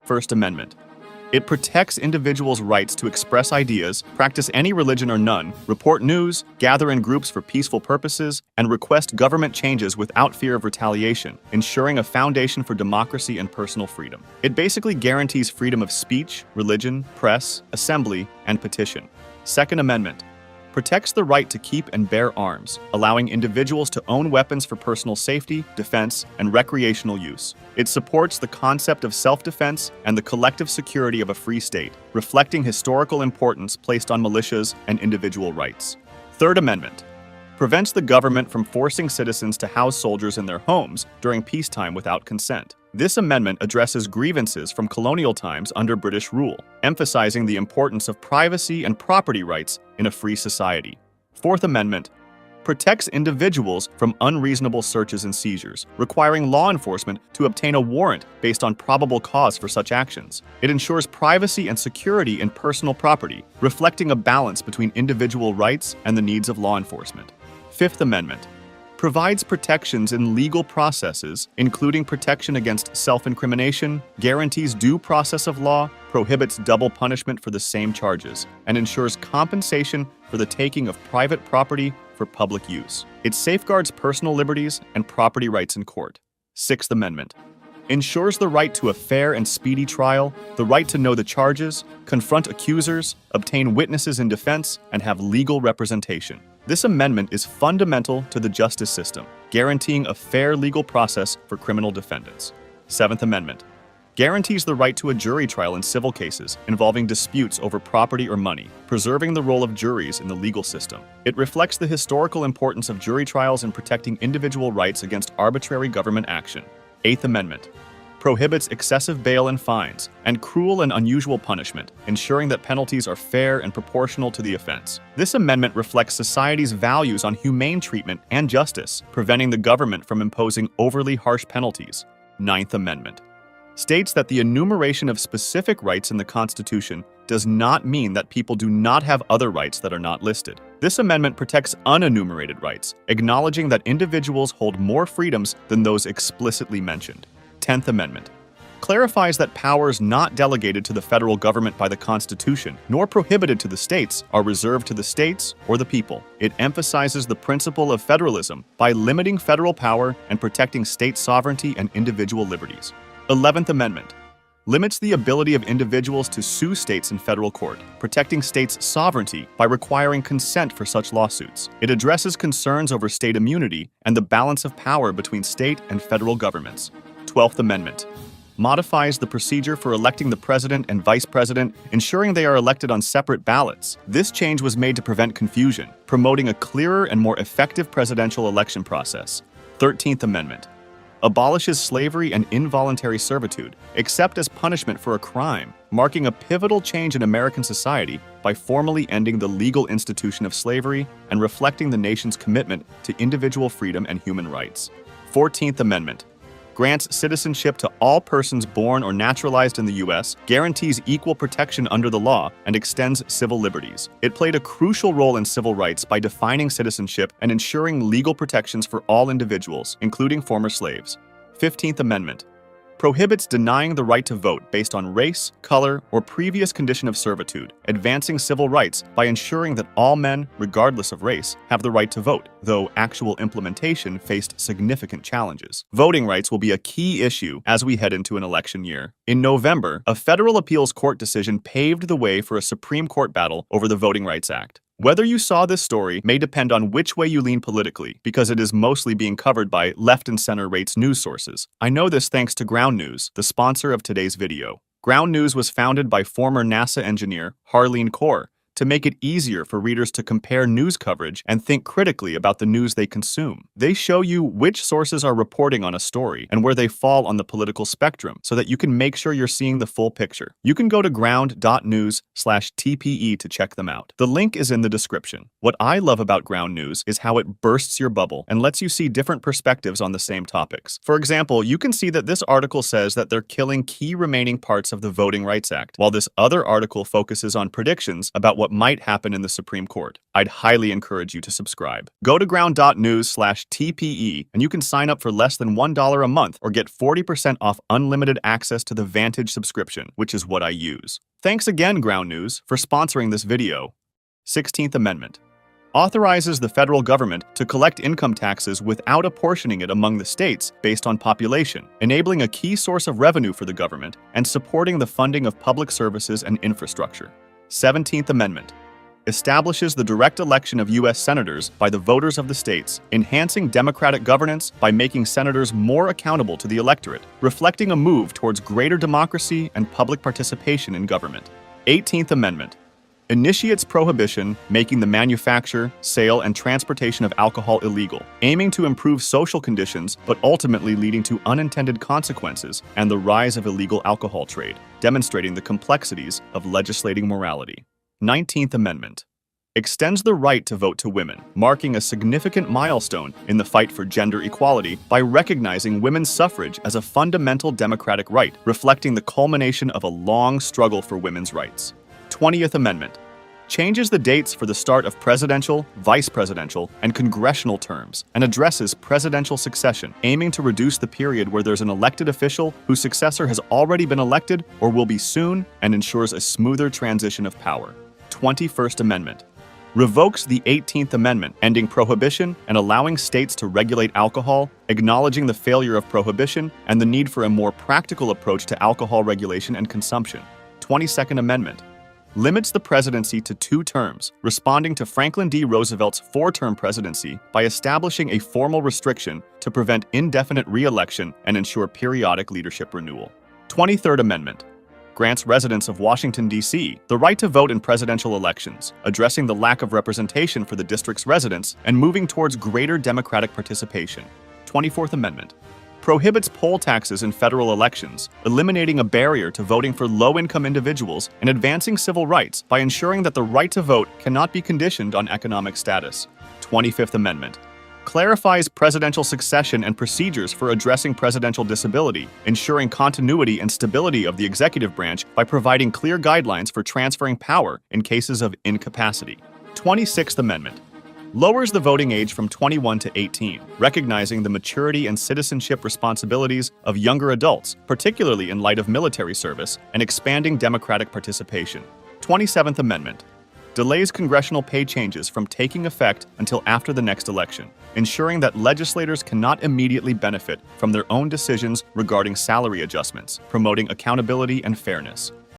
First Amendment. It protects individuals' rights to express ideas, practice any religion or none, report news, gather in groups for peaceful purposes, and request government changes without fear of retaliation, ensuring a foundation for democracy and personal freedom. It basically guarantees freedom of speech, religion, press, assembly, and petition. Second Amendment protects the right to keep and bear arms, allowing individuals to own weapons for personal safety, defense, and recreational use. It supports the concept of self-defense and the collective security of a free state, reflecting historical importance placed on militias and individual rights. Third Amendment prevents the government from forcing citizens to house soldiers in their homes during peacetime without consent. This amendment addresses grievances from colonial times under British rule, emphasizing the importance of privacy and property rights in a free society. Fourth Amendment protects individuals from unreasonable searches and seizures, requiring law enforcement to obtain a warrant based on probable cause for such actions. It ensures privacy and security in personal property, reflecting a balance between individual rights and the needs of law enforcement. Fifth Amendment provides protections in legal processes, including protection against self-incrimination, guarantees due process of law, prohibits double punishment for the same charges, and ensures compensation for the taking of private property for public use. It safeguards personal liberties and property rights in court. Sixth Amendment ensures the right to a fair and speedy trial, the right to know the charges, confront accusers, obtain witnesses in defense, and have legal representation. This amendment is fundamental to the justice system, guaranteeing a fair legal process for criminal defendants. Seventh Amendment guarantees the right to a jury trial in civil cases involving disputes over property or money, preserving the role of juries in the legal system. It reflects the historical importance of jury trials in protecting individual rights against arbitrary government action. Eighth Amendment prohibits excessive bail and fines, and cruel and unusual punishment, ensuring that penalties are fair and proportional to the offense. This amendment reflects society's values on humane treatment and justice, preventing the government from imposing overly harsh penalties. Ninth Amendment states that the enumeration of specific rights in the Constitution does not mean that people do not have other rights that are not listed. This amendment protects unenumerated rights, acknowledging that individuals hold more freedoms than those explicitly mentioned. 10th Amendment clarifies that powers not delegated to the federal government by the Constitution, nor prohibited to the states, are reserved to the states or the people. It emphasizes the principle of federalism by limiting federal power and protecting state sovereignty and individual liberties. 11th Amendment limits the ability of individuals to sue states in federal court, protecting states' sovereignty by requiring consent for such lawsuits. It addresses concerns over state immunity and the balance of power between state and federal governments. 12th Amendment modifies the procedure for electing the president and vice president, ensuring they are elected on separate ballots. This change was made to prevent confusion, promoting a clearer and more effective presidential election process. 13th Amendment abolishes slavery and involuntary servitude, except as punishment for a crime, marking a pivotal change in American society by formally ending the legal institution of slavery and reflecting the nation's commitment to individual freedom and human rights. 14th Amendment grants citizenship to all persons born or naturalized in the U.S., guarantees equal protection under the law, and extends civil liberties. It played a crucial role in civil rights by defining citizenship and ensuring legal protections for all individuals, including former slaves. 15th Amendment prohibits denying the right to vote based on race, color, or previous condition of servitude, advancing civil rights by ensuring that all men, regardless of race, have the right to vote, though actual implementation faced significant challenges. Voting rights will be a key issue as we head into an election year. In November, a federal appeals court decision paved the way for a Supreme Court battle over the Voting Rights Act. Whether you saw this story may depend on which way you lean politically, because it is mostly being covered by left and center rates news sources. I know this thanks to Ground News, the sponsor of today's video. Ground News was founded by former NASA engineer Harleen Kaur to make it easier for readers to compare news coverage and think critically about the news they consume. They show you which sources are reporting on a story and where they fall on the political spectrum so that you can make sure you're seeing the full picture. You can go to ground.news/TPE to check them out. The link is in the description. What I love about Ground News is how it bursts your bubble and lets you see different perspectives on the same topics. For example, you can see that this article says that they're killing key remaining parts of the Voting Rights Act, while this other article focuses on predictions about what what might happen in the Supreme Court, I'd highly encourage you to subscribe. Go to ground.news/TPE and you can sign up for less than $1 a month or get 40% off unlimited access to the Vantage subscription, which is what I use. Thanks again, Ground News, for sponsoring this video. 16th Amendment authorizes the federal government to collect income taxes without apportioning it among the states based on population, enabling a key source of revenue for the government and supporting the funding of public services and infrastructure. 17th Amendment establishes the direct election of U.S. senators by the voters of the states, enhancing democratic governance by making senators more accountable to the electorate, reflecting a move towards greater democracy and public participation in government. 18th Amendment initiates prohibition, making the manufacture, sale, and transportation of alcohol illegal, aiming to improve social conditions but ultimately leading to unintended consequences and the rise of illegal alcohol trade, demonstrating the complexities of legislating morality. 19th Amendment extends the right to vote to women, marking a significant milestone in the fight for gender equality by recognizing women's suffrage as a fundamental democratic right, reflecting the culmination of a long struggle for women's rights. 20th Amendment changes the dates for the start of presidential, vice presidential, and congressional terms and addresses presidential succession, aiming to reduce the period where there's an elected official whose successor has already been elected or will be soon and ensures a smoother transition of power. 21st Amendment revokes the 18th Amendment, ending prohibition and allowing states to regulate alcohol, acknowledging the failure of prohibition and the need for a more practical approach to alcohol regulation and consumption. 22nd Amendment limits the presidency to 2 terms, responding to Franklin D. Roosevelt's 4-term presidency by establishing a formal restriction to prevent indefinite re-election and ensure periodic leadership renewal. 23rd Amendment grants residents of Washington, D.C. the right to vote in presidential elections, addressing the lack of representation for the district's residents and moving towards greater democratic participation. 24th Amendment prohibits poll taxes in federal elections, eliminating a barrier to voting for low-income individuals and advancing civil rights by ensuring that the right to vote cannot be conditioned on economic status. 25th Amendment clarifies presidential succession and procedures for addressing presidential disability, ensuring continuity and stability of the executive branch by providing clear guidelines for transferring power in cases of incapacity. 26th Amendment lowers the voting age from 21 to 18, recognizing the maturity and citizenship responsibilities of younger adults, particularly in light of military service, and expanding democratic participation. 27th Amendment delays congressional pay changes from taking effect until after the next election, ensuring that legislators cannot immediately benefit from their own decisions regarding salary adjustments, promoting accountability and fairness.